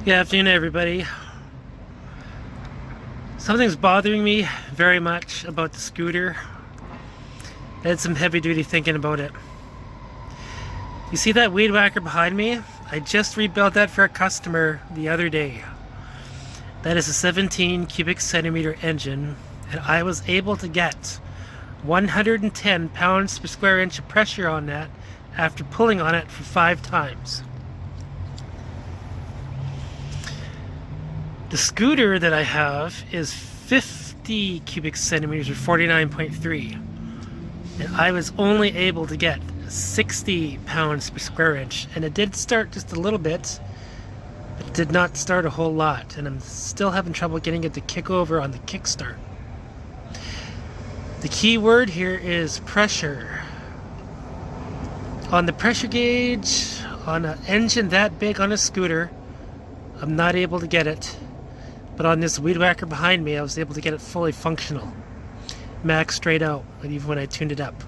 Good afternoon, everybody. Something's bothering me very much about the scooter. I had some heavy-duty thinking about it. You see that weed whacker behind me? I just rebuilt that for a customer the other day. That is a 17 cubic centimeter engine, and I was able to get 110 pounds per square inch of pressure on that after pulling on it for 5 times. The scooter that I have is 50 cubic centimeters or 49.3, and I was only able to get 60 pounds per square inch, and it did start just a little bit, but it did not start a whole lot, and I'm still having trouble getting it to kick over on the kickstart. The key word here is pressure. On the pressure gauge, on an engine that big on a scooter, I'm not able to get it. But on this weed whacker behind me, I was able to get it fully functional. Max straight out, even when I tuned it up.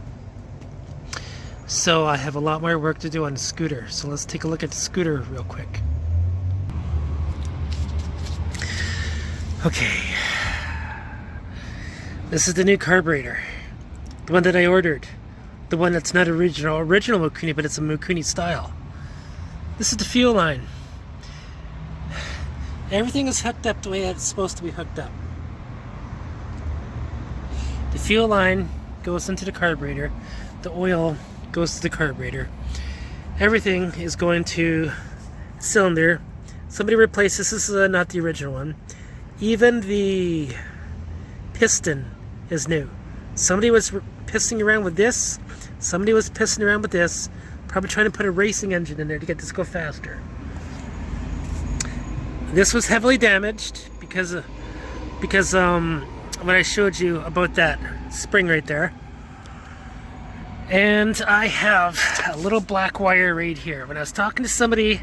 So I have a lot more work to do on the scooter. So let's take a look at the scooter real quick. Okay. This is the new carburetor. The one that I ordered. The one that's not original Mikuni, but it's a Mikuni style. This is the fuel line. Everything is hooked up the way it's supposed to be hooked up. The fuel line goes into the carburetor. The oil goes to the carburetor. Everything is going to cylinder. Somebody replaced this. This is not the original one. Even the piston is new. Somebody was pissing around with this. Somebody was pissing around with this. Probably trying to put a racing engine in there to get this to go faster. This was heavily damaged because when I showed you about that spring right there. And I have a little black wire right here. When I was talking to somebody,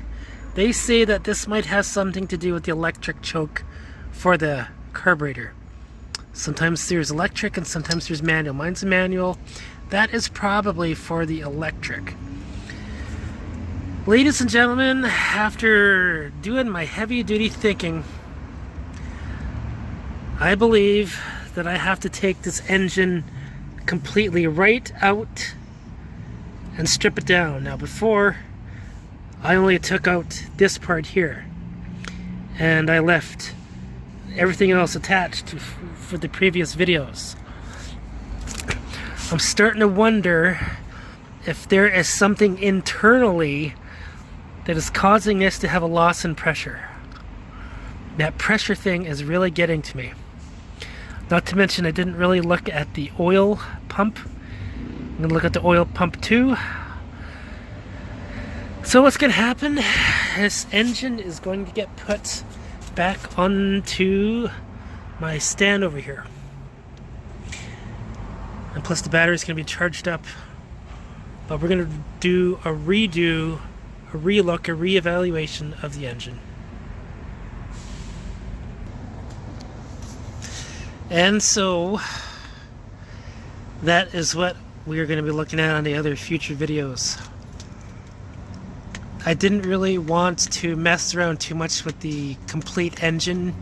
they say that this might have something to do with the electric choke for the carburetor. Sometimes there's electric and sometimes there's manual. Mine's a manual. That is probably for the electric. Ladies and gentlemen, after doing my heavy-duty thinking, I believe that I have to take this engine completely right out and strip it down. Now before, I only took out this part here, and I left everything else attached for the previous videos. I'm starting to wonder if there is something internally that is causing this to have a loss in pressure. That pressure thing is really getting to me. Not to mention I didn't really look at the oil pump. I'm going to look at the oil pump too. So what's going to happen, this engine is going to get put back onto my stand over here. And plus the battery is going to be charged up. But we're going to do a redo, a relook, a reevaluation of the engine. And so that is what we are going to be looking at on the other future videos. I didn't really want to mess around too much with the complete engine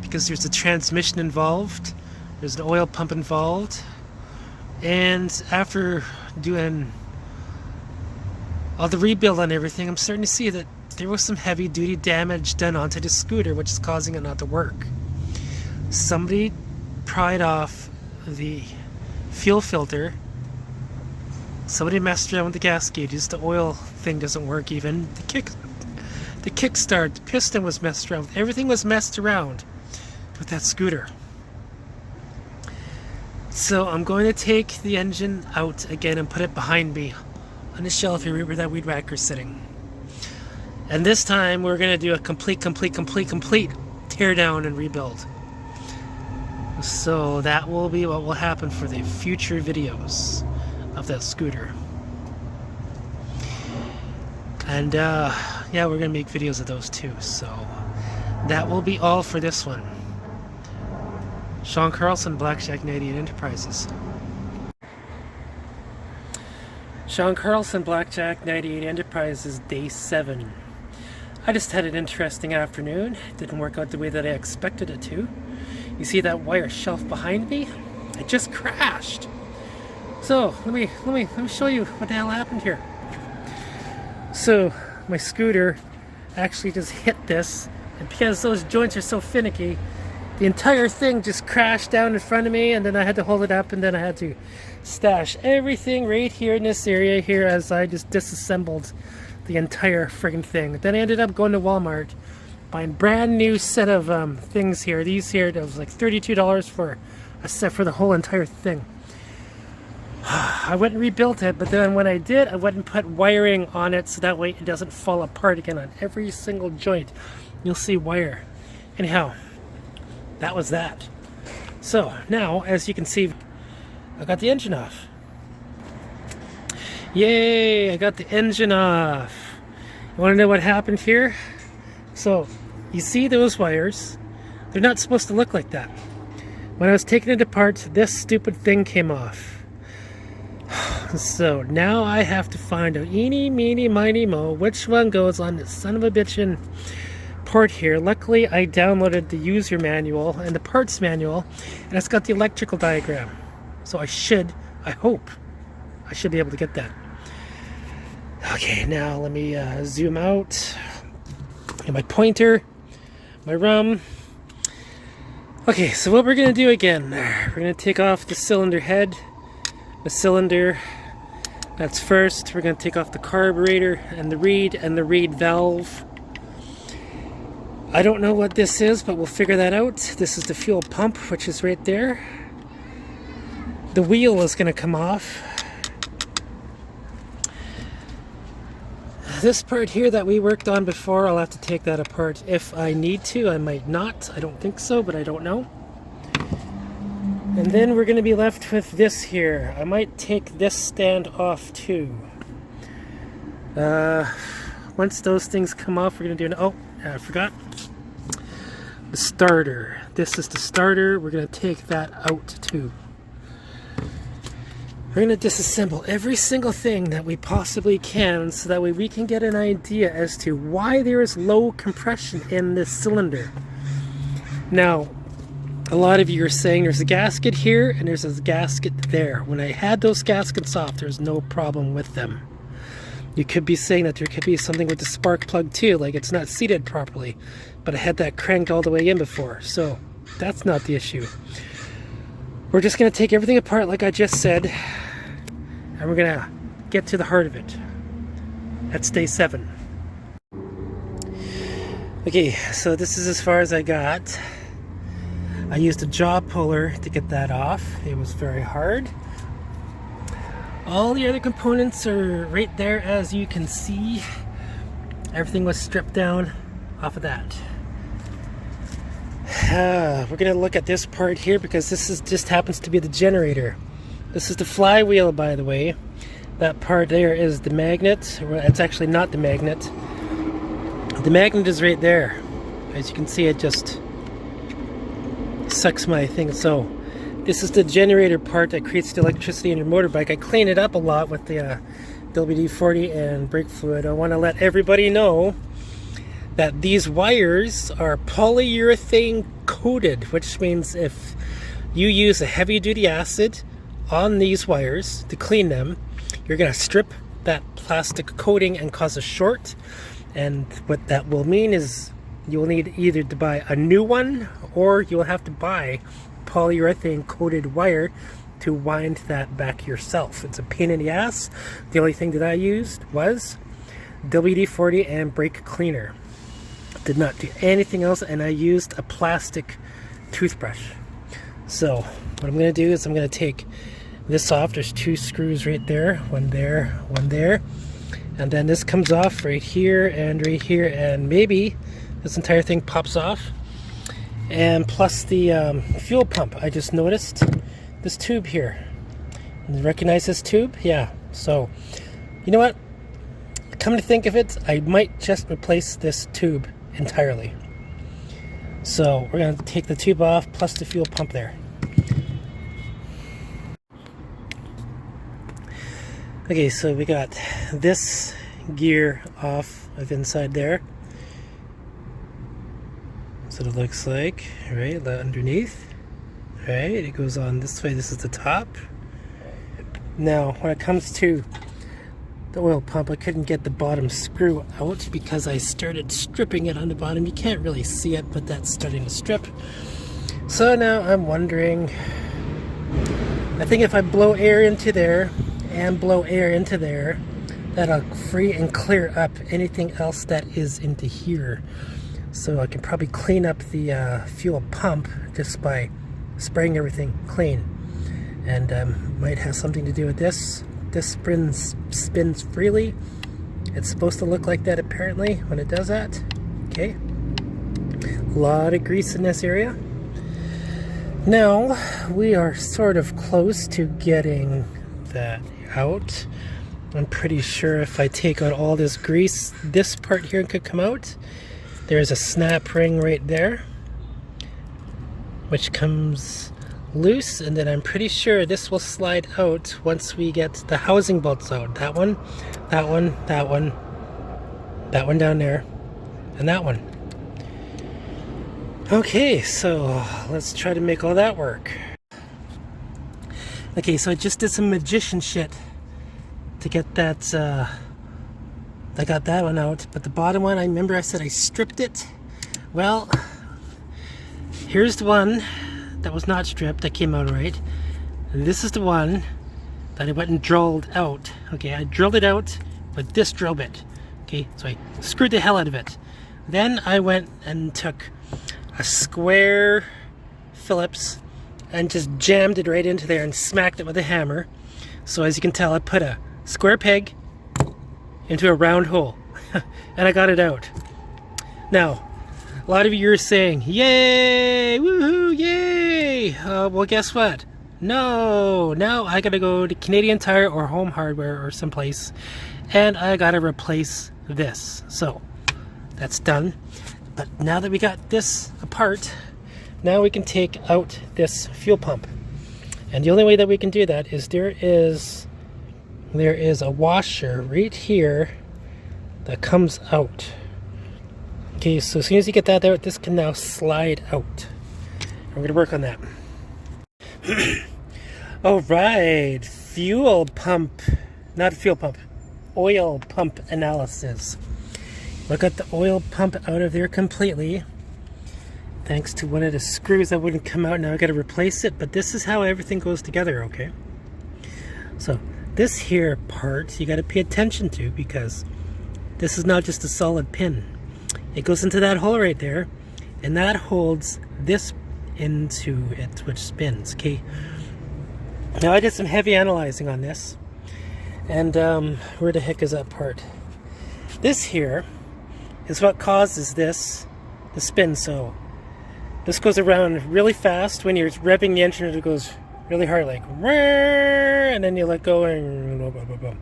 because there's a transmission involved, there's an oil pump involved, and after doing all the rebuild on everything, I'm starting to see that there was some heavy duty damage done onto the scooter, which is causing it not to work. Somebody pried off the fuel filter. Somebody messed around with the gas gauges. The oil thing doesn't work even. The kickstart, the piston was messed around with. Everything was messed around with that scooter. So I'm going to take the engine out again and put it behind me on the shelf here where that weed whacker's sitting. And this time we're going to do a complete tear down and rebuild. So that will be what will happen for the future videos of that scooter. And yeah, we're going to make videos of those too. So that will be all for this one. Sean Carlson, Blackjack 98 Enterprises. Sean Carlson, Blackjack 98 Enterprises, Day 7. I just had an interesting afternoon. It didn't work out the way that I expected it to. You see that wire shelf behind me? It just crashed. So let me show you what the hell happened here. So my scooter actually just hit this, and because those joints are so finicky, the entire thing just crashed down in front of me, and then I had to hold it up, and then I had to stash everything right here in this area here as I just disassembled the entire friggin' thing. Then I ended up going to Walmart, buying brand new set of things here. These here, that was like $32 for a set for the whole entire thing. I went and rebuilt it, but then when I did, I went and put wiring on it so that way it doesn't fall apart again on every single joint. You'll see wire. Anyhow, that was that. So now, as you can see, I got the engine off. Yay, I got the engine off. You want to know what happened here? So, you see those wires? They're not supposed to look like that. When I was taking it apart, this stupid thing came off. So now I have to find out eeny, meeny, miny, mo, which one goes on this son of a bitchin' port here. Luckily, I downloaded the user manual and the parts manual, and it's got the electrical diagram. So I hope I should be able to get that. Okay, now let me zoom out. Get my pointer, my rum. Okay, so what we're going to do again, we're going to take off the cylinder head, the cylinder. That's first. We're going to take off the carburetor and the reed valve. I don't know what this is, but we'll figure that out. This is the fuel pump, which is right there. The wheel is going to come off. This part here that we worked on before, I'll have to take that apart if I need to. I might not. I don't think so, but I don't know. And then we're going to be left with this here. I might take this stand off too. Once those things come off, we're going to do oh, I forgot. The starter. This is the starter. We're going to take that out too. We're going to disassemble every single thing that we possibly can so that way we can get an idea as to why there is low compression in this cylinder. Now, a lot of you are saying there's a gasket here and there's a gasket there. When I had those gaskets off, there's no problem with them. You could be saying that there could be something with the spark plug too, like it's not seated properly, but I had that cranked all the way in before, so that's not the issue. We're just going to take everything apart like I just said, and we're going to get to the heart of it. That's day 7. Okay, so this is as far as I got. I used a jaw puller to get that off. It was very hard. All the other components are right there, as you can see. Everything was stripped down off of that. We're going to look at this part here because this is just happens to be the generator. This is the flywheel, by the way. That part there is the magnet. Well, it's actually not the magnet. The magnet is right there. As you can see, it just sucks my thing. So this is the generator part that creates the electricity in your motorbike. I clean it up a lot with the WD-40 and brake fluid. I want to let everybody know that these wires are polyurethane coated, which means if you use a heavy-duty acid on these wires to clean them, you're going to strip that plastic coating and cause a short. And what that will mean is you'll need either to buy a new one or you'll have to buy polyurethane coated wire to wind that back yourself. It's a pain in the ass. The only thing that I used was WD-40 and brake cleaner. Did not do anything else, and I used a plastic toothbrush. So what I'm going to do is I'm going to take this off. There's 2 screws right there, one there, one there, and then this comes off right here and right here, and maybe this entire thing pops off. And plus the fuel pump. I just noticed this tube here. You recognize this tube? Yeah. So you know what, come to think of it, I might just replace this tube entirely. So we're going to take the tube off plus the fuel pump there. Okay, so we got this gear off of inside there. what it looks like, right? Underneath. Right, it goes on this way. This is the top. Now, when it comes to the oil pump, I couldn't get the bottom screw out because I started stripping it on the bottom. You can't really see it, but that's starting to strip. So now I'm wondering, I think if I blow air into there and blow air into there, that'll free and clear up anything else that is into here. So I can probably clean up the fuel pump just by spraying everything clean. And might have something to do with this. This spins freely. It's supposed to look like that apparently when it does that. Okay. A lot of grease in this area. Now we are sort of close to getting that out. I'm pretty sure if I take out all this grease, this part here could come out. There's a snap ring right there, which comes loose, and then I'm pretty sure this will slide out once we get the housing bolts out. That one, that one, that one, that one down there, and that one. Okay, so let's try to make all that work. Okay, so I just did some magician shit to get that, I got that one out, but the bottom one, I remember I said I stripped it. Well, here's the one that was not stripped, that came out right. And this is the one that I went and drilled out. Okay, I drilled it out with this drill bit. Okay, so I screwed the hell out of it. Then I went and took a square Phillips and just jammed it right into there and smacked it with a hammer. So as you can tell, I put a square peg into a round hole and I got it out. Now, a lot of you are saying, yay, woohoo, yay. Well, guess what? No, now I gotta go to Canadian Tire or Home Hardware or someplace and I gotta replace this. So that's done. But now that we got this apart, now we can take out this fuel pump. And the only way that we can do that is there is a washer right here that comes out. Okay, so as soon as you get that out, this can now slide out. I'm going to work on that. Alright, fuel pump, not fuel pump, oil pump analysis. I got the oil pump out of there completely. Thanks to one of the screws that wouldn't come out, now I got to replace it, but this is how everything goes together, okay? So this here part you got to pay attention to because this is not just a solid pin. It goes into that hole right there, and that holds this into it, which spins, okay? Now I did some heavy analyzing on this, and where the heck is that part? This here is what causes this to spin. So this goes around really fast when you're revving the engine. It goes really hard, like, and then you let go and blah, blah, blah, blah.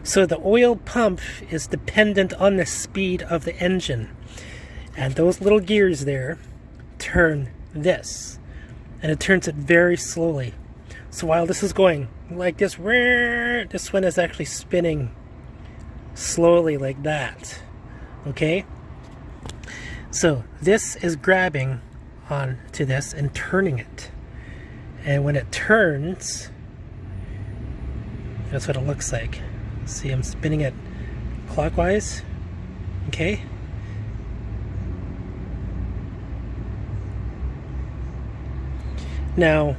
So the oil pump is dependent on the speed of the engine, and those little gears there turn this, and it turns it very slowly. So while this is going like this, this one is actually spinning slowly like that. Okay, so this is grabbing onto this and turning it, and when it turns, that's what it looks like. See, I'm spinning it clockwise. Okay, now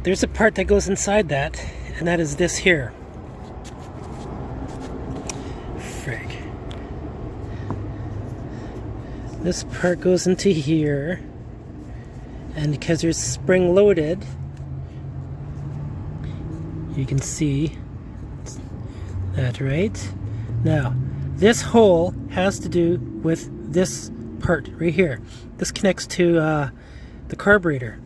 there's a part that goes inside that, and that is this here. Frig. This part goes into here, and because there's spring loaded, you can see that right now. This hole has to do with this part right here. This connects to the carburetor.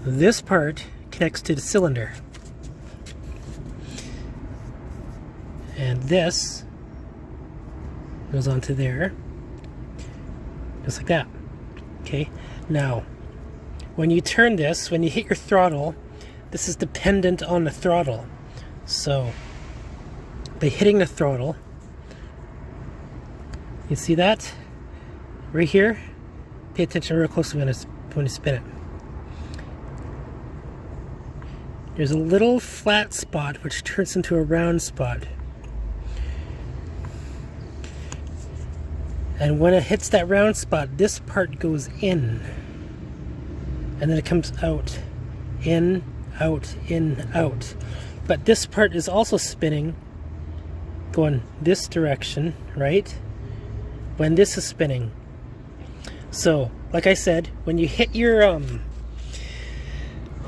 This part connects to the cylinder, and this goes onto there, just like that. Okay, now when you turn this, when you hit your throttle, this is dependent on the throttle. So by hitting the throttle, you see that right here, pay attention real closely when you spin it. There's a little flat spot which turns into a round spot. And when it hits that round spot, this part goes in. And then it comes out. In, out, in, out. But this part is also spinning, going this direction, right? When this is spinning. So, like I said, when you hit your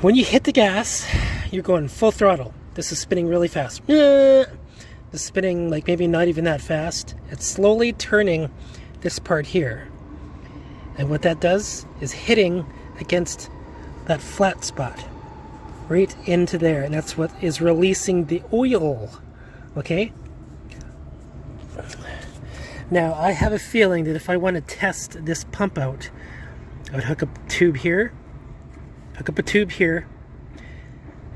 when you hit the gas, you're going full throttle. This is spinning really fast. This is spinning like maybe not even that fast. It's slowly turning this part here. And what that does is hitting against that flat spot right into there, and that's what is releasing the oil. Okay? Now, I have a feeling that if I want to test this pump out, I would hook up a tube here,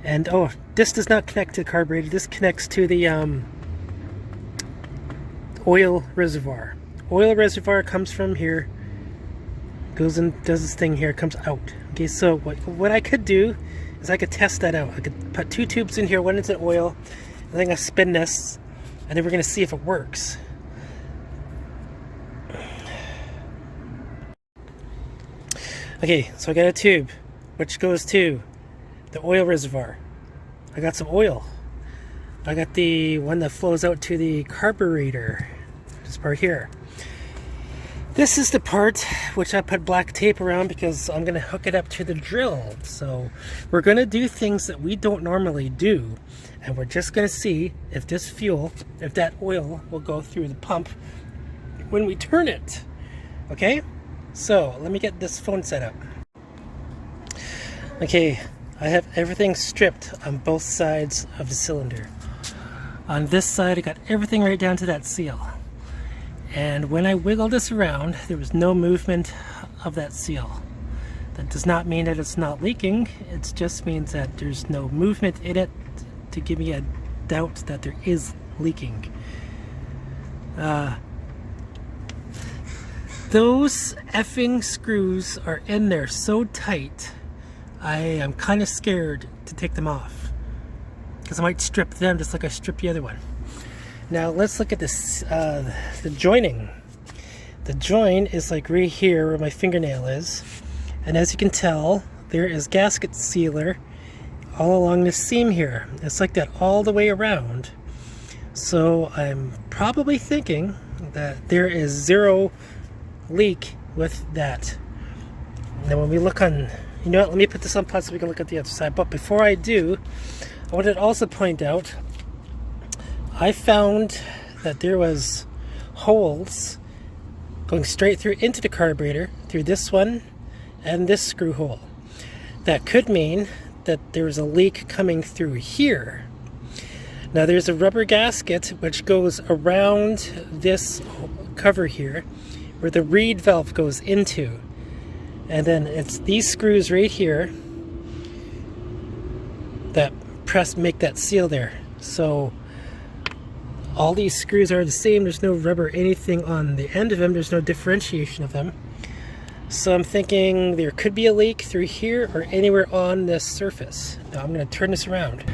and oh, this does not connect to the carburetor. This connects to the oil reservoir. Oil reservoir comes from here, goes and does this thing here, comes out. Okay, so what I could do is I could test that out. I could put 2 tubes in here, one into oil, and then I spin this, and then we're going to see if it works. Okay, so I got a tube which goes to the oil reservoir. I got some oil. I got the one that flows out to the carburetor, this part here. This is the part which I put black tape around because I'm going to hook it up to the drill. So we're going to do things that we don't normally do, and we're just going to see if this fuel, if that oil will go through the pump when we turn it. Okay? So let me get this phone set up. Okay, I have everything stripped on both sides of the cylinder. On this side, I got everything right down to that seal. And when I wiggle this around, there was no movement of that seal. That does not mean that it's not leaking. It just means that there's no movement in it to give me a doubt that there is leaking. Those effing screws are in there so tight, I am kind of scared to take them off, because I might strip them just like I stripped the other one. Now let's look at this, the joining. The join is like right here where my fingernail is, and as you can tell, there is gasket sealer all along the seam here. It's like that all the way around. So I'm probably thinking that there is zero leak with that. Now when we look on, you know what, let me put this on pause so we can look at the other side. But before I do, I wanted to also point out, I found that there was holes going straight through into the carburetor through this one and this screw hole. That could mean that there was a leak coming through here. Now there's a rubber gasket which goes around this cover here where the reed valve goes into, and then it's these screws right here that make that seal there. So all these screws are the same. There's no rubber anything on the end of them. There's no differentiation of them. So I'm thinking there could be a leak through here or anywhere on this surface. Now I'm going to turn this around.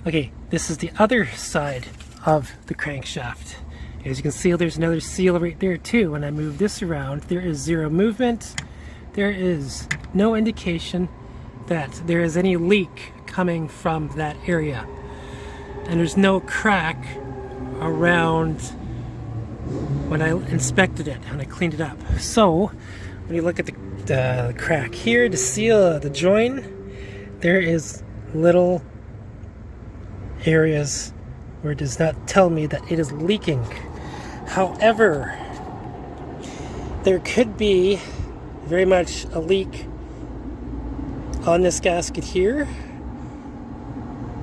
Okay, this is the other side of the crankshaft. As you can see, there's another seal right there too. When I move this around, there is zero movement. There is no indication that there is any leak coming from that area. And there's no crack around when I inspected it and I cleaned it up. So when you look at the crack here, the seal, the join, there is little areas where it does not tell me that it is leaking. However, there could be very much a leak on this gasket here.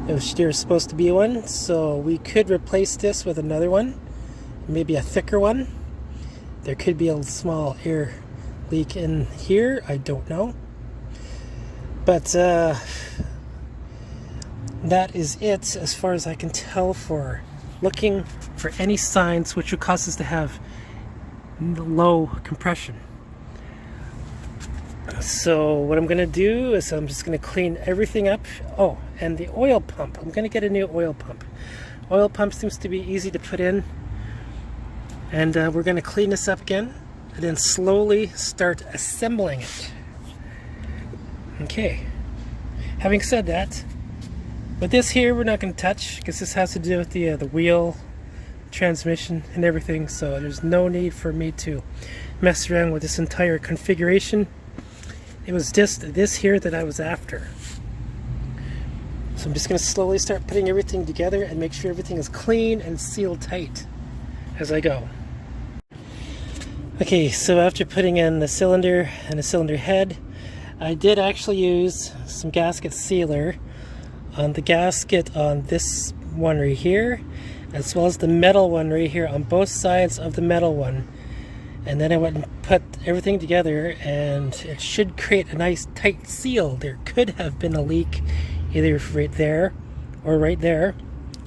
There's supposed to be one, so we could replace this with another one, maybe a thicker one. There could be a small air leak in here, I don't know. But that is it as far as I can tell for looking for any signs which would cause us to have low compression. So what I'm going to do is I'm just going to clean everything up. Oh, and the oil pump. I'm going to get a new oil pump. Oil pump seems to be easy to put in. And we're going to clean this up again and then slowly start assembling it. Okay. Having said that, with this here we're not going to touch because this has to do with the wheel, transmission, and everything. So there's no need for me to mess around with this entire configuration. It was just this here that I was after. So I'm just going to slowly start putting everything together and make sure everything is clean and sealed tight as I go. Okay, so after putting in the cylinder and the cylinder head, I did actually use some gasket sealer on the gasket on this one right here, as well as the metal one right here on both sides of the metal one. And then I went and put everything together, and it should create a nice tight seal. There could have been a leak either right there or right there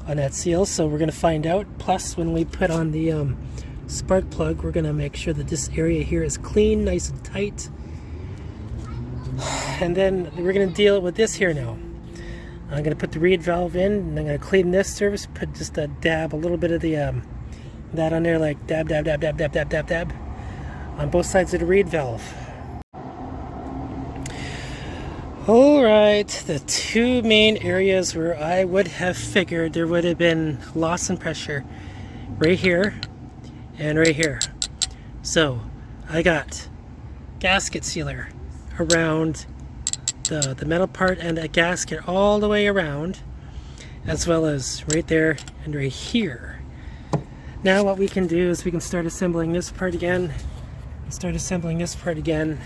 on that seal, so we're going to find out. Plus, when we put on the spark plug, we're going to make sure that this area here is clean, nice and tight. And then we're going to deal with this here now. I'm going to put the reed valve in, and I'm going to clean this surface, put just a dab, a little bit of the that on there, like dab, dab, dab, dab, dab, dab, dab, dab, on both sides of the reed valve. Alright, the two main areas where I would have figured there would have been loss in pressure, right here and right here. So I got gasket sealer around the metal part and a gasket all the way around, as well as right there and right here. Now what we can do is we can start assembling this part again, and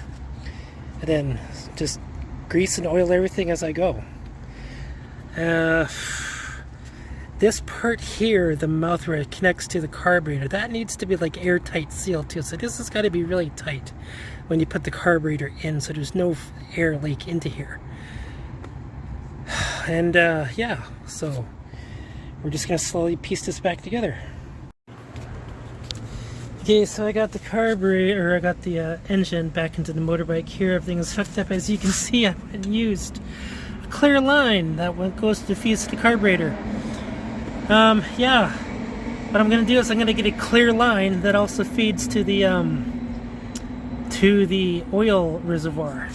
then just grease and oil everything as I go. This part here, the mouth where it connects to the carburetor, that needs to be like airtight seal too. So this has got to be really tight when you put the carburetor in, so there's no air leak into here. And yeah, so we're just gonna slowly piece this back together. Okay, so I got the carburetor, I got the engine back into the motorbike here. Everything is hooked up. As you can see, I went and used a clear line that goes to feed the carburetor. Yeah, what I'm gonna do is I'm gonna get a clear line that also feeds to the oil reservoir.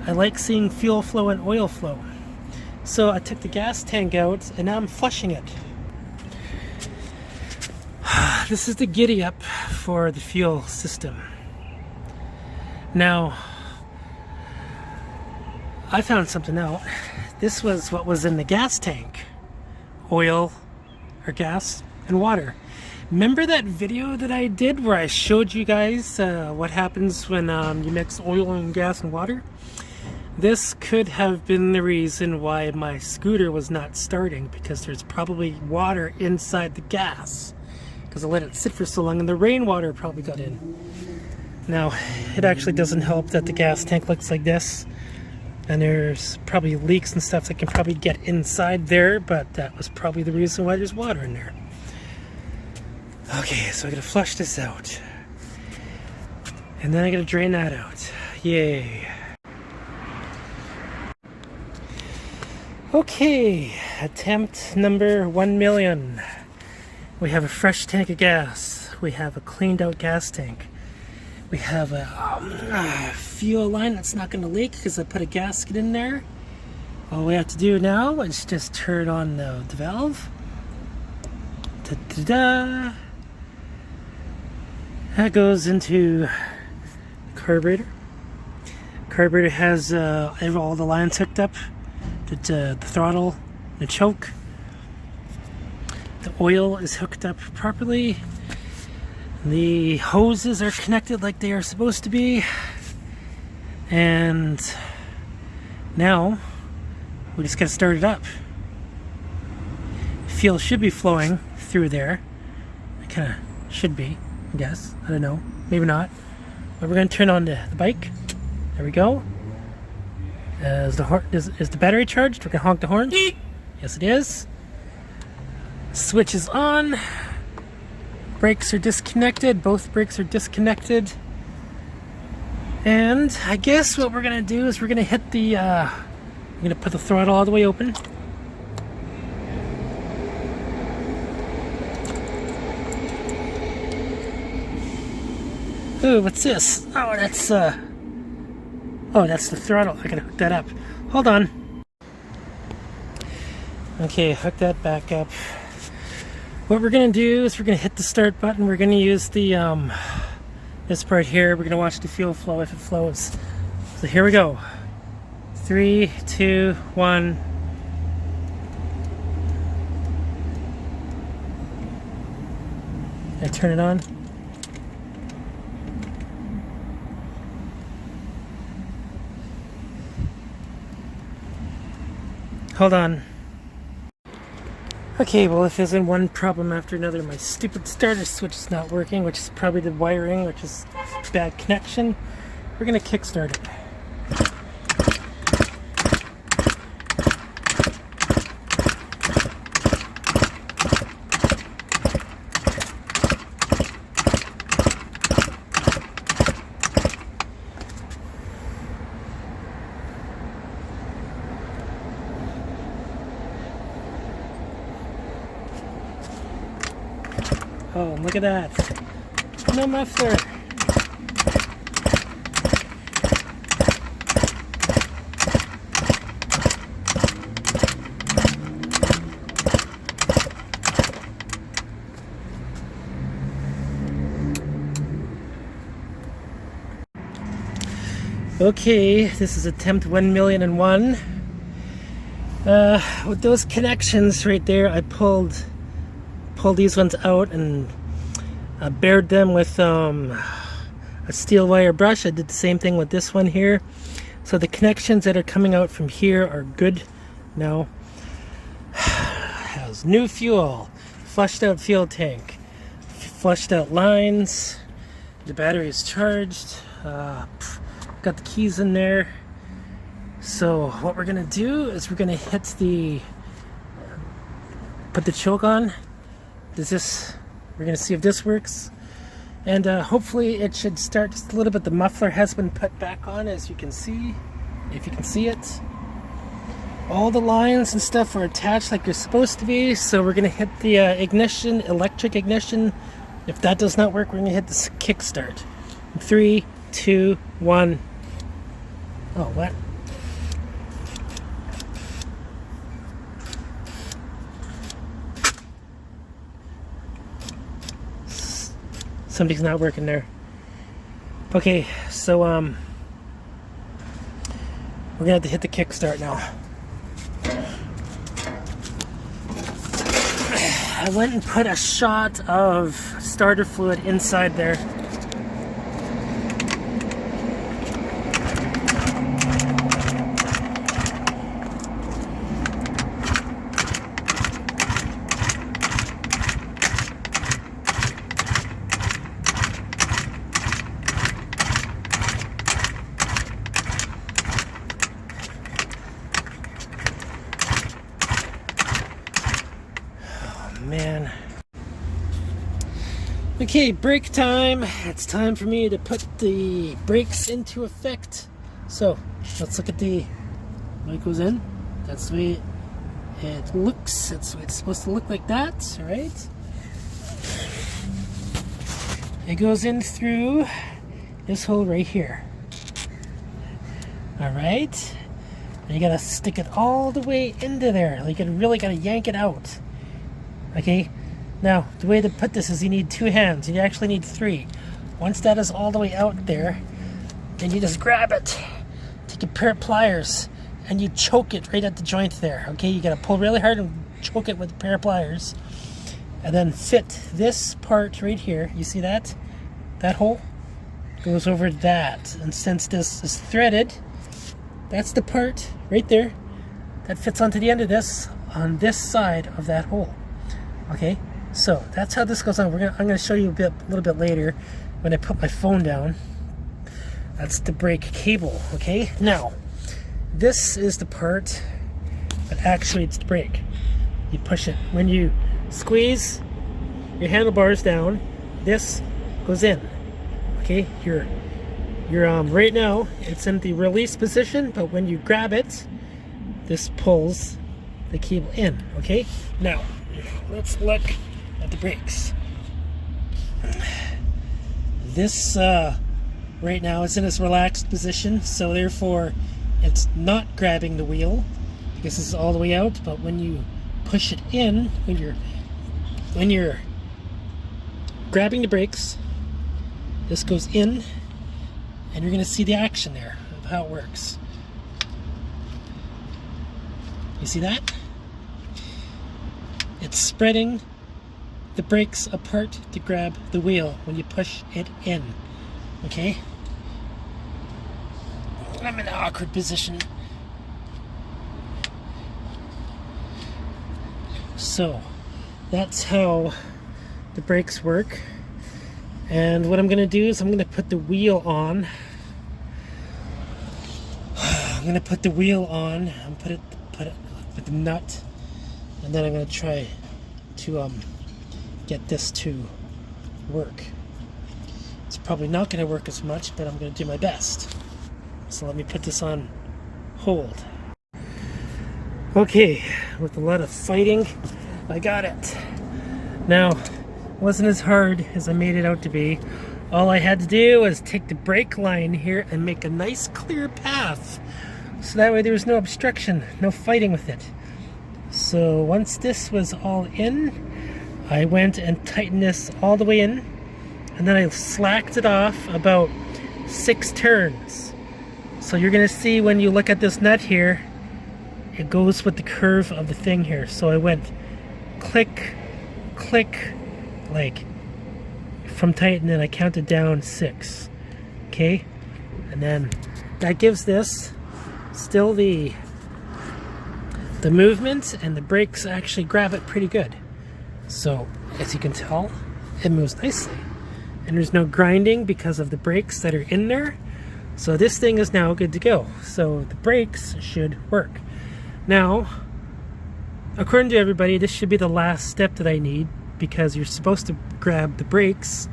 I like seeing fuel flow and oil flow. So I took the gas tank out and now I'm flushing it. This is the giddy up for the fuel system. Now, I found something out. This was what was in the gas tank. Oil, or gas, and water. Remember that video that I did where I showed you guys what happens when you mix oil and gas and water? This could have been the reason why my scooter was not starting, because there's probably water inside the gas. Because I let it sit for so long and the rainwater probably got in. Now, it actually doesn't help that the gas tank looks like this. And there's probably leaks and stuff that can probably get inside there, but that was probably the reason why there's water in there. Okay, so I gotta flush this out. And then I gotta drain that out. Yay. Okay, attempt number 1,000,000. We have a fresh tank of gas. We have a cleaned out gas tank. We have a fuel line that's not going to leak because I put a gasket in there. All we have to do now is just turn on the valve. Ta-da-da! That goes into the carburetor. Carburetor has all the lines hooked up. The throttle, the choke. The oil is hooked up properly. The hoses are connected like they are supposed to be. And now we just gotta start it up. Fuel should be flowing through there. It kinda should be, I guess. I don't know. Maybe not. But we're gonna turn on the bike. There we go. Is the battery charged? We're gonna honk the horn. Yes, it is. Switch is on. brakes are disconnected. Both brakes are disconnected. And I guess what we're gonna do is we're gonna hit the we're gonna put the throttle all the way open. Ooh, what's this? Oh, that's the throttle. I gotta hook that up. Hold on. Okay, hook that back up. What we're gonna do is we're gonna hit the start button. We're gonna use the this part here. We're gonna watch the fuel flow if it flows. So here we go. 3, 2, 1. I turn it on. Hold on. Okay, well, if there's one problem after another, my stupid starter switch is not working, which is probably the wiring, which is bad connection. We're gonna kickstart it. Oh, look at that. No muffler. Okay, this is attempt 1,000,001. With those connections right there, I pulled these ones out and bared them with a steel wire brush. I did the same thing with this one here. So the connections that are coming out from here are good now. Has new fuel, flushed out fuel tank, flushed out lines, the battery is charged, got the keys in there. So what we're gonna do is we're gonna put the choke on. We're gonna see if this works, and hopefully it should start just a little bit. The muffler has been put back on, as you can see, if you can see it. All the lines and stuff are attached like they're supposed to be. So we're gonna hit the ignition, electric ignition. If that does not work, we're gonna hit this kickstart. 3, 2, 1. Oh, what? Something's not working there. Okay, so we're gonna have to hit the kickstart now. I went and put a shot of starter fluid inside there. Man. Okay, brake time. It's time for me to put the brakes into effect. So let's look at the way it goes in. That's the way it looks. That's the way it's supposed to look, like that. All right. It goes in through this hole right here. All right. And you gotta stick it all the way into there. Like you really gotta yank it out. Okay, now the way to put this is you need 2 hands. You actually need 3. Once that is all the way out there, then you just grab it, take a pair of pliers, and you choke it right at the joint there. Okay, you gotta pull really hard and choke it with a pair of pliers, and then fit this part right here. You see that? That hole goes over that, and since this is threaded, that's the part right there that fits onto the end of this on this side of that hole. Okay, so that's how this goes on. I'm gonna show you a little bit later when I put my phone down. That's the brake cable. Okay, now this is the part that actuates the brake. You push it when you squeeze. your handlebars down, this goes in. Okay, you're right now it's in the release position, but when you grab it, this pulls the cable in. Okay, now let's look at the brakes. This right now is in its relaxed position, so therefore it's not grabbing the wheel because this is all the way out. But when you push it in, when you're grabbing the brakes, this goes in, and you're going to see the action there of how it works. You see that? It's spreading the brakes apart to grab the wheel when you push it in. Okay? I'm in an awkward position. So, that's how the brakes work. And what I'm going to do is I'm going to put the wheel on. I'm going to put the wheel on and put it with the nut, and then I'm going to try to get this to work. It's probably not going to work as much, but I'm going to do my best. So let me put this on hold. Okay, with a lot of fighting, I got it. Now, it wasn't as hard as I made it out to be. All I had to do was take the brake line here and make a nice clear path. So that way there was no obstruction, no fighting with it. So once this was all in, I went and tightened this all the way in, and then I slacked it off about 6 turns. So you're going to see when you look at this nut here, it goes with the curve of the thing here. So I went click, click, like from tighten, and I counted down 6. Okay, and then that gives this still the movement, and the brakes actually grab it pretty good. So as you can tell, it moves nicely, and there's no grinding because of the brakes that are in there. So this thing is now good to go. So the brakes should work. Now, according to everybody, this should be the last step that I need, because you're supposed to grab the brakes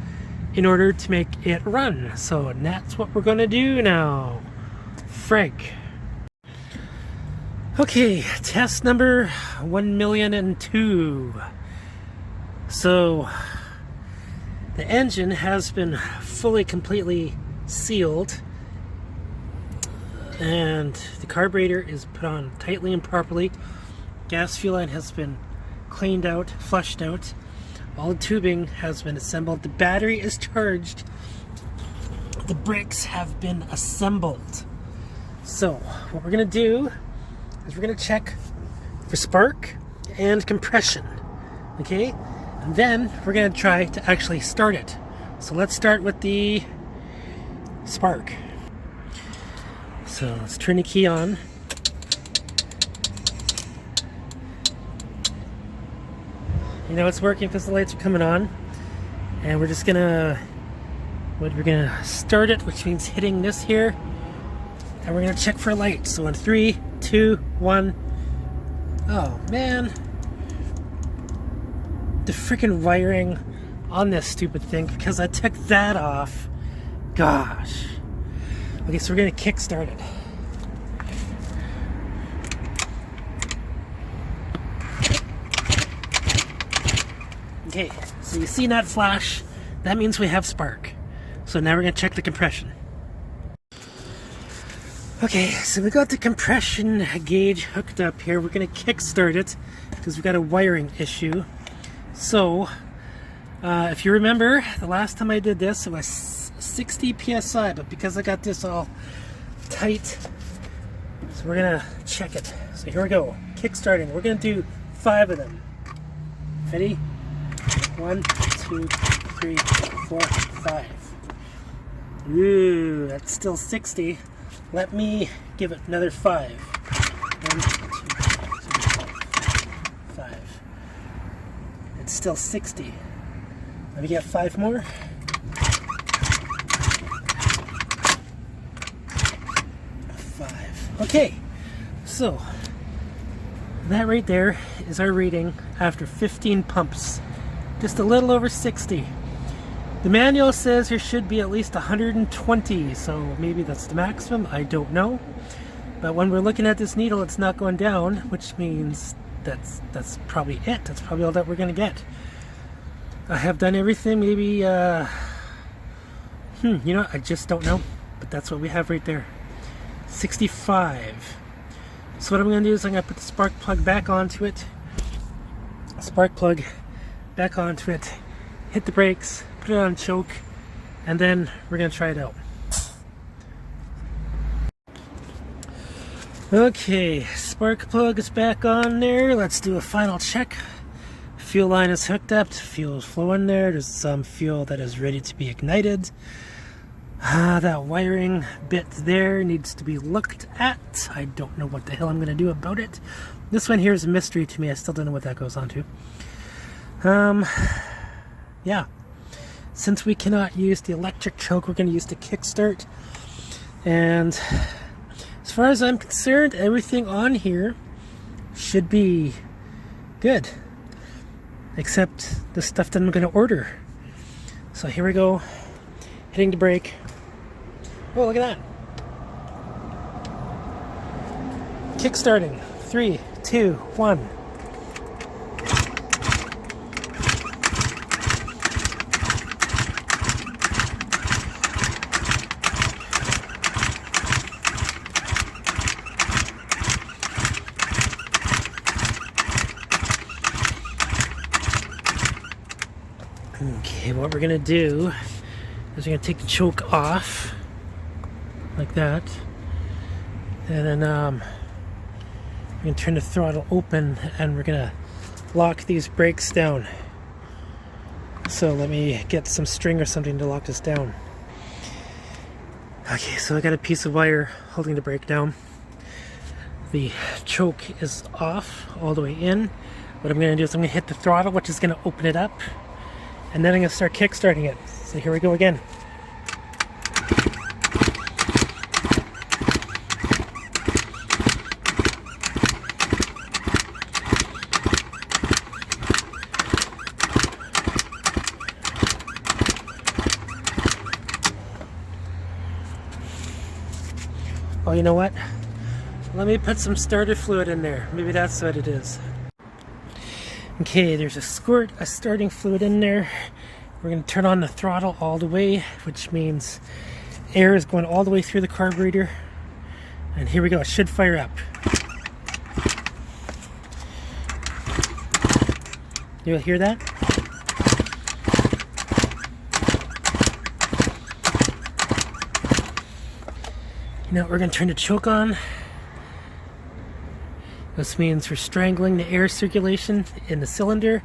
in order to make it run. So that's what we're gonna do now. Frank. Okay, test number 1,000,002. So the engine has been fully, completely sealed, and the carburetor is put on tightly and properly. Gas fuel line has been cleaned out, flushed out. All the tubing has been assembled. The battery is charged. The brakes have been assembled. So what we're going to do is we're going to check for spark and compression. Okay? And then we're going to try to actually start it. So let's start with the spark. So let's turn the key on. You know it's working because the lights are coming on. And we're just gonna start it, which means hitting this here. And we're gonna check for a light. So in 3, 2, 1. Oh man. The freaking wiring on this stupid thing, because I took that off. Gosh. Okay, so we're gonna kick start it. Okay, so you see that flash, that means we have spark. So now we're gonna check the compression. Okay, so we got the compression gauge hooked up here. We're gonna kick start it because we got a wiring issue. So, if you remember, the last time I did this, it was 60 PSI, but because I got this all tight, so we're gonna check it. So here we go, kick starting. We're gonna do 5 of them. Ready? 1, 2, 3, 4, 5. Ooh, that's still 60. Let me give it another 5. 1, 2, 3, 5. It's still 60. Let me get 5 more. 5. Okay, so that right there is our reading after 15 pumps. just a little over 60. The manual says there should be at least 120, so maybe that's the maximum, I don't know. But when we're looking at this needle, it's not going down, which means that's probably it. That's probably all that we're gonna get. I have done everything, maybe, you know, I just don't know. But that's what we have right there. 65. So what I'm gonna do is I'm gonna put the spark plug back onto it. Spark plug back onto it. Hit the brakes, put it on choke, and then we're gonna try it out. Okay, spark plug is back on there. Let's do a final check. Fuel line is hooked up, fuel is flowing there. There's some fuel that is ready to be ignited. That wiring bit there needs to be looked at. I don't know what the hell I'm gonna do about it. This one here is a mystery to me. I still don't know what that goes on to. Yeah. Since we cannot use the electric choke, we're gonna use the kickstart. And as far as I'm concerned, everything on here should be good. Except the stuff that I'm going to order. So here we go. Hitting the brake. Oh, look at that. Kickstarting. 3, 2, 1. Okay, what we're gonna do is we're gonna take the choke off like that, and then we're gonna turn the throttle open and we're gonna lock these brakes down. So let me get some string or something to lock this down. Okay, so I got a piece of wire holding the brake down. The choke is off all the way in. What I'm gonna do is I'm gonna hit the throttle, which is gonna open it up. And then I'm going to start kickstarting it. So here we go again. Oh, you know what? Let me put some starter fluid in there. Maybe that's what it is. Okay, there's a squirt of starting fluid in there. We're going to turn on the throttle all the way, which means air is going all the way through the carburetor. And here we go, it should fire up. You'll hear that? Now we're going to turn the choke on. This means we're strangling the air circulation in the cylinder.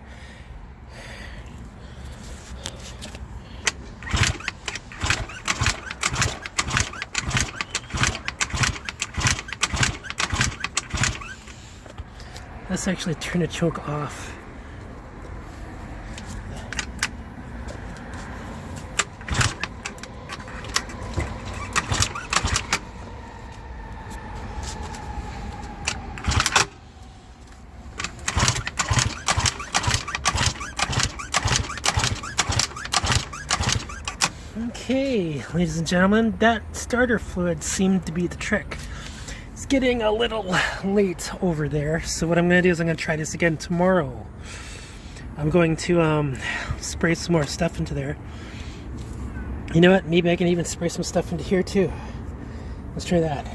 Let's actually turn the choke off. Okay, ladies and gentlemen, that starter fluid seemed to be the trick. It's getting a little late over there, so what I'm going to do is I'm going to try this again tomorrow. I'm going to spray some more stuff into there. You know what, maybe I can even spray some stuff into here too. Let's try that.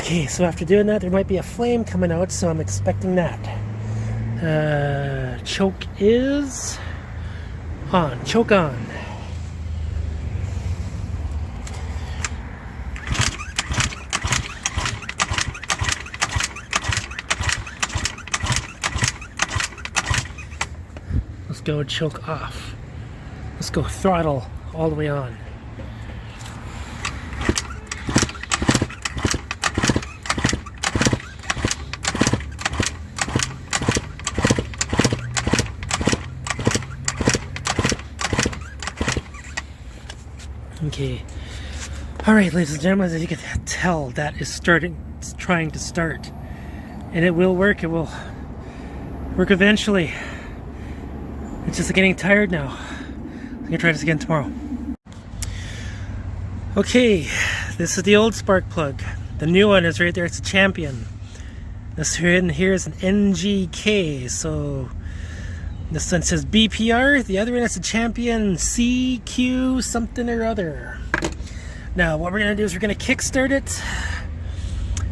Okay, so after doing that, there might be a flame coming out, so I'm expecting that. Choke is on. Choke on. Let's go choke off. Let's go throttle all the way on. Okay. Alright, ladies and gentlemen, as you can tell, that is trying to start. And it will work. It will work eventually. It's just getting tired now. I'm going to try this again tomorrow. Okay, this is the old spark plug. The new one is right there. It's a Champion. This one here is an NGK. So this one says BPR. The other one is a Champion CQ something or other. Now what we're going to do is we're going to kickstart it.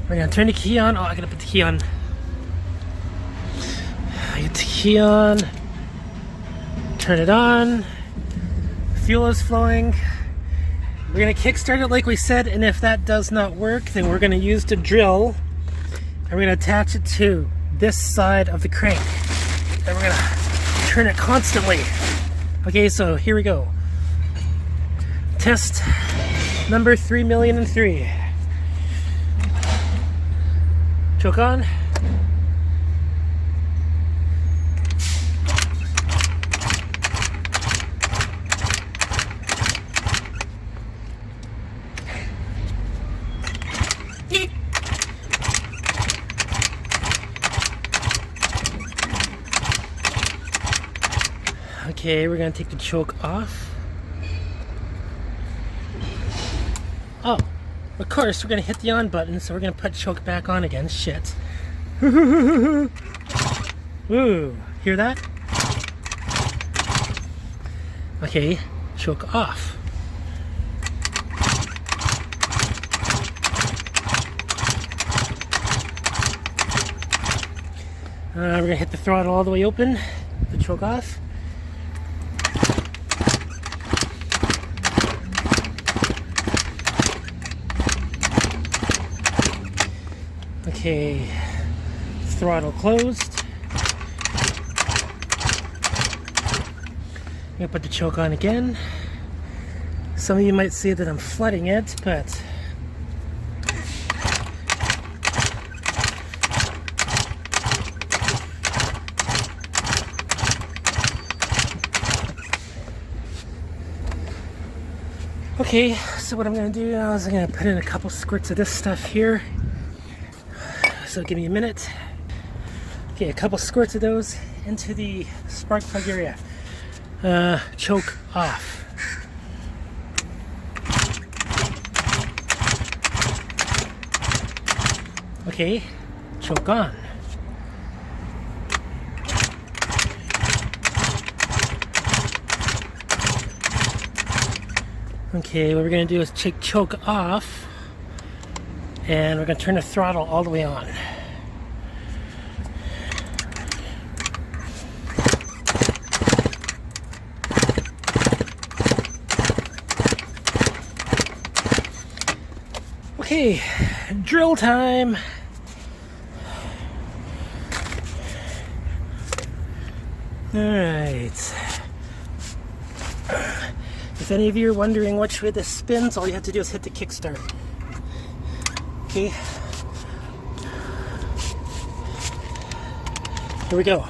We're going to turn the key on. Oh, I got to put the key on. I get the key on. Turn it on. Fuel is flowing. We're going to kickstart it like we said, and if that does not work, then we're going to use the drill and we're going to attach it to this side of the crank. And we're going to turn it constantly. Okay, so here we go. Test number 3,000,003. Choke on. Okay, we're going to take the choke off. Oh, of course, we're going to hit the on button, so we're going to put choke back on again. Shit. Ooh, hear that? Okay, choke off. We're going to hit the throttle all the way open, the choke off. Okay, throttle closed. I'm gonna put the choke on again. Some of you might say that I'm flooding it, but okay, so what I'm gonna do now is I'm gonna put in a couple squirts of this stuff here. So give me a minute. Okay, a couple squirts of those into the spark plug area. Choke off. Okay, choke on. Okay, what we're gonna do is take choke off. And we're going to turn the throttle all the way on. Okay, drill time. All right. If any of you are wondering which way this spins, all you have to do is hit the kickstart. Okay. Here we go.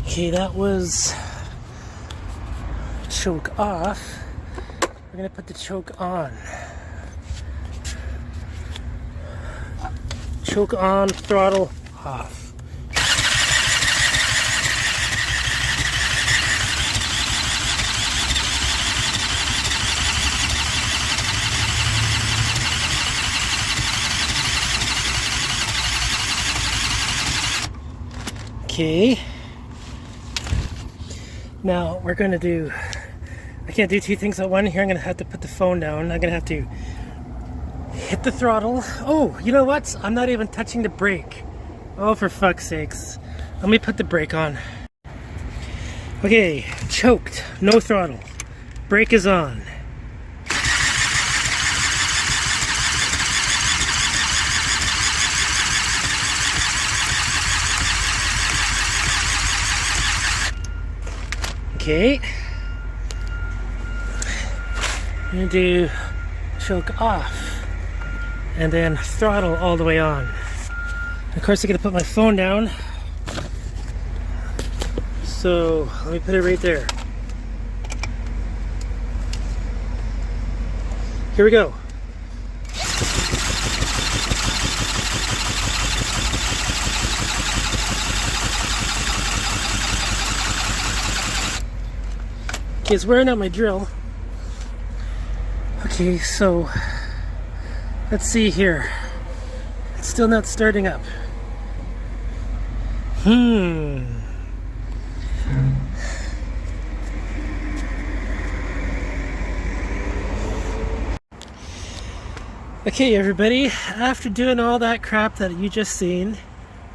Okay, that was choke off. We're gonna put the choke on. Choke on, throttle off. Okay. Now we're gonna do, I can't do two things at once here. I'm gonna have to put the phone down. I'm gonna have to hit the throttle. Oh, you know what? I'm not even touching the brake. Oh, for fuck's sakes. Let me put the brake on. Okay, choked, no throttle. Brake is on. Okay. I'm going to do choke off and then throttle all the way on. Of course, I'm going to put my phone down. So let me put it right there. Here we go. Okay, it's wearing out my drill. Okay, so let's see here. It's still not starting up. Okay, everybody, after doing all that crap that you just seen,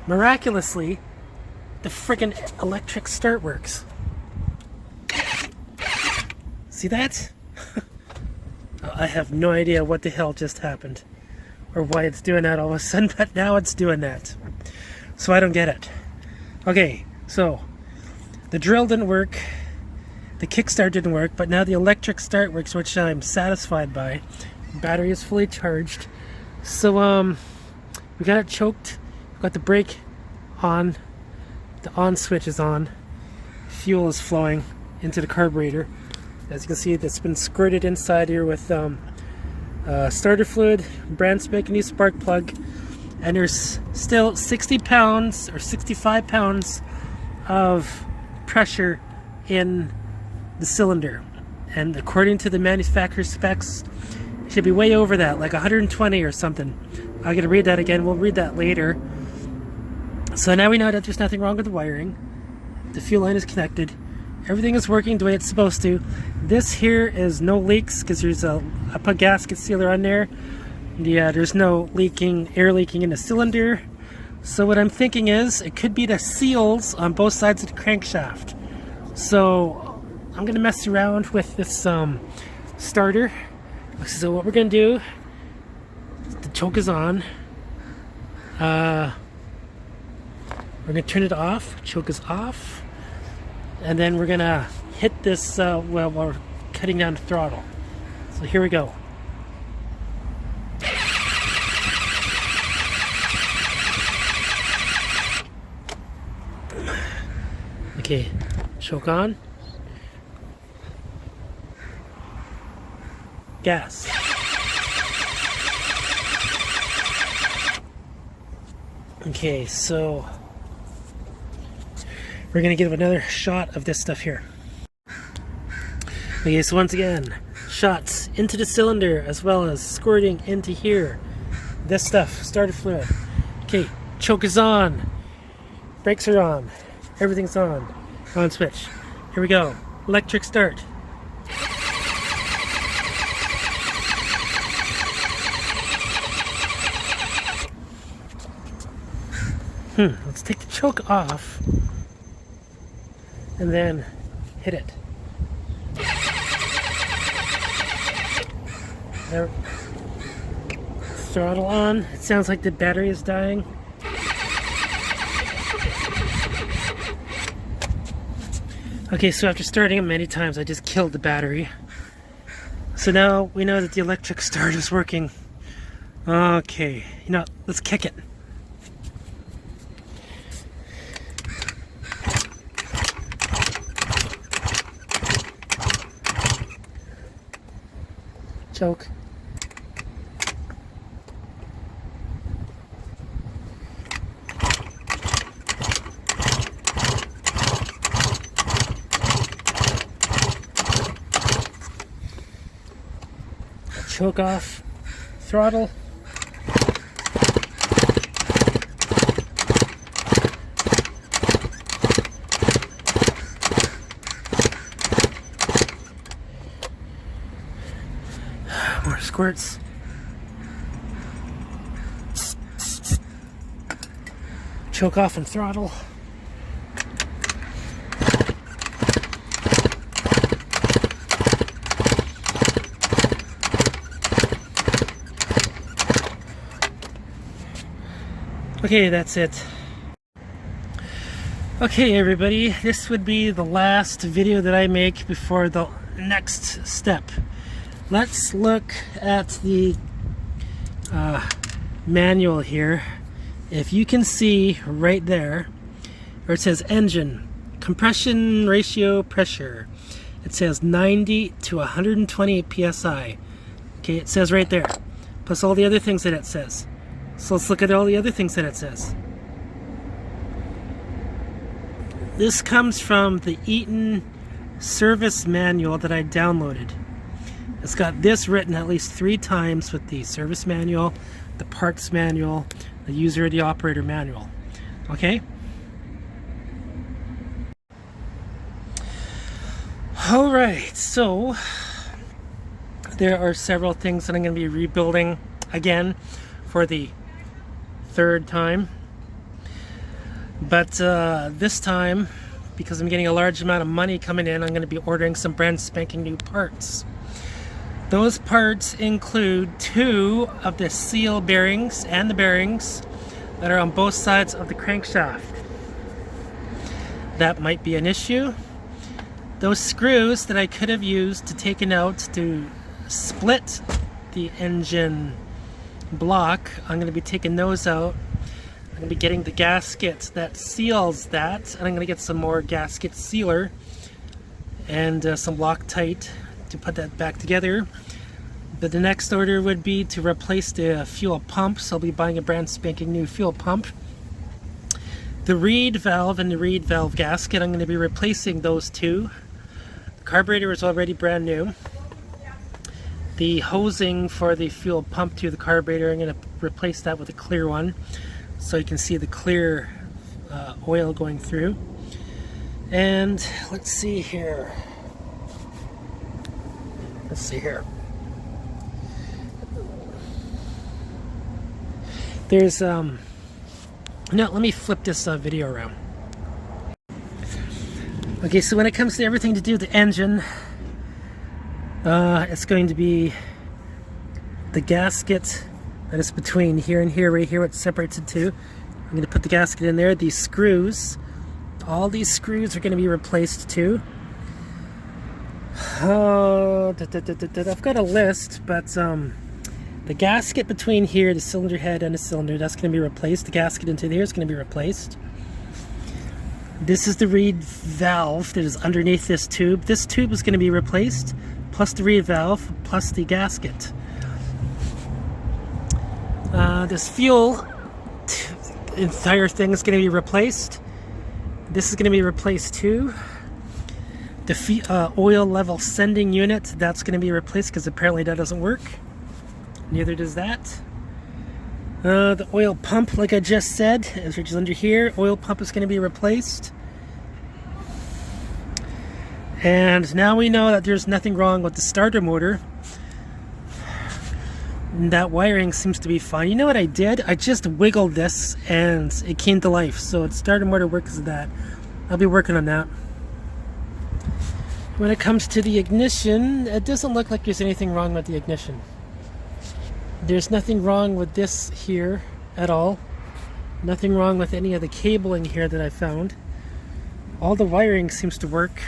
miraculously, the friggin' electric start works. See that? I have no idea what the hell just happened or why it's doing that all of a sudden, but now it's doing that. So I don't get it. Okay, so the drill didn't work, the kickstart didn't work, but now the electric start works, which I'm satisfied by. The battery is fully charged. So we got it choked, we got the brake on, the on switch is on, fuel is flowing into the carburetor. As you can see, it's been squirted inside here with starter fluid, brand spanking new spark plug, and there's still 60 pounds or 65 pounds of pressure in the cylinder. And according to the manufacturer's specs, it should be way over that, like 120 or something. I'm going to read that again. We'll read that later. So now we know that there's nothing wrong with the wiring. The fuel line is connected. Everything is working the way it's supposed to. This here is no leaks because there's I put gasket sealer on there. Yeah, there's no air leaking in the cylinder. So what I'm thinking is it could be the seals on both sides of the crankshaft. So I'm gonna mess around with this starter. So what we're gonna do, the choke is on. We're gonna turn it off. Choke is off. And then we're gonna hit this while we're cutting down the throttle. So here we go. Okay, choke on. Gas. Okay, so we're going to give another shot of this stuff here. Okay, so once again, shots into the cylinder as well as squirting into here. This stuff, starter fluid. Okay, choke is on. Brakes are on. Everything's on. On switch. Here we go. Electric start. Let's take the choke off. And then hit it. There. Throttle on. It sounds like the battery is dying. Okay, so after starting it many times, I just killed the battery. So now we know that the electric start is working. Okay, let's kick it. Choke. Choke off. Throttle. More squirts. Choke off and throttle. Okay, that's it. Okay, everybody, this would be the last video that I make before the next step. let's look at the manual here. If you can see right there where it says engine, compression ratio pressure, it says 90 to 120 psi. Okay, it says right there, plus all the other things that it says. So let's look at all the other things that it says. This comes from the Eaton service manual that I downloaded. It's got this written at least 3 times with the service manual, the parts manual, the user or the operator manual. Okay? Alright, so there are several things that I'm going to be rebuilding again for the 3rd time. But this time, because I'm getting a large amount of money coming in, I'm going to be ordering some brand spanking new parts. Those parts include 2 of the seal bearings and the bearings that are on both sides of the crankshaft. That might be an issue. Those screws that I could have used to taken out to split the engine block, I'm going to be taking those out. I'm going to be getting the gasket that seals that, and I'm going to get some more gasket sealer and some Loctite to put that back together. But the next order would be to replace the fuel pump, so I'll be buying a brand spanking new fuel pump. The reed valve and the reed valve gasket, I'm going to be replacing those 2. The carburetor is already brand new. The hosing for the fuel pump to the carburetor, I'm going to replace that with a clear one, so you can see the clear oil going through. And let's see here. There's no, let me flip this video around. Okay, so when it comes to everything to do with the engine, it's going to be the gasket that is between here and here, right here, what separates the 2. I'm going to put the gasket in there. These screws, all these screws are going to be replaced too. I've got a list, but the gasket between here, the cylinder head and the cylinder, that's going to be replaced. The gasket into there is going to be replaced. This is the reed valve that is underneath this tube. This tube is going to be replaced, plus the reed valve, plus the gasket. This fuel entire thing is going to be replaced. This is going to be replaced too. The oil level sending unit, that's going to be replaced because apparently that doesn't work. Neither does that. The oil pump, like I just said, which is under here, oil pump is going to be replaced. And now we know that there's nothing wrong with the starter motor. That wiring seems to be fine. You know what I did? I just wiggled this and it came to life. So its starter motor works with that. I'll be working on that. When it comes to the ignition, it doesn't look like there's anything wrong with the ignition. There's nothing wrong with this here at all. Nothing wrong with any of the cabling here that I found. All the wiring seems to work.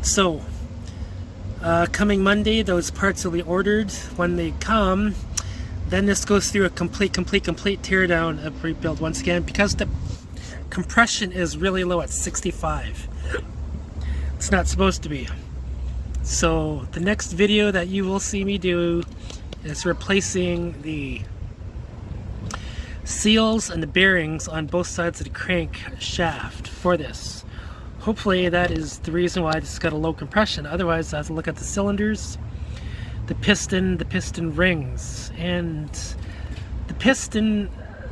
So, coming Monday, those parts will be ordered. When they come, then this goes through a complete teardown of rebuild once again, because the compression is really low at 65. It's not supposed to be. So the next video that you will see me do is replacing the seals and the bearings on both sides of the crank shaft for this. Hopefully that is the reason why this got a low compression. Otherwise I have to look at the cylinders, the piston rings, and the piston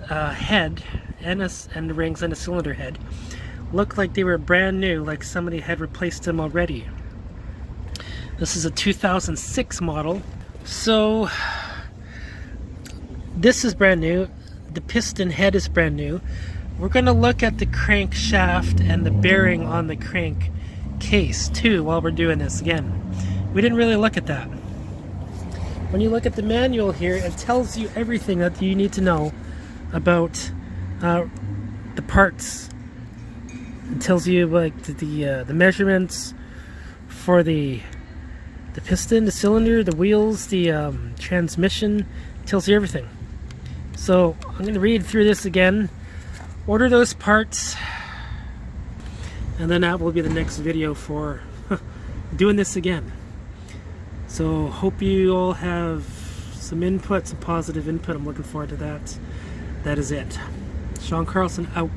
head and the rings and the cylinder head look like they were brand new, like somebody had replaced them already. This is a 2006 model, so this is brand new. The piston head is brand new. We're going to look at the crank shaft and the bearing on the crank case too while we're doing this again. We didn't really look at that. When you look at the manual here, it tells you everything that you need to know about the parts. It tells you like the measurements for the piston, the cylinder, the wheels, the transmission. Tells you everything. So I'm going to read through this again, order those parts, and then that will be the next video for doing this again. So hope you all have some input, some positive input. I'm looking forward to that. That is it. Sean Carlson out.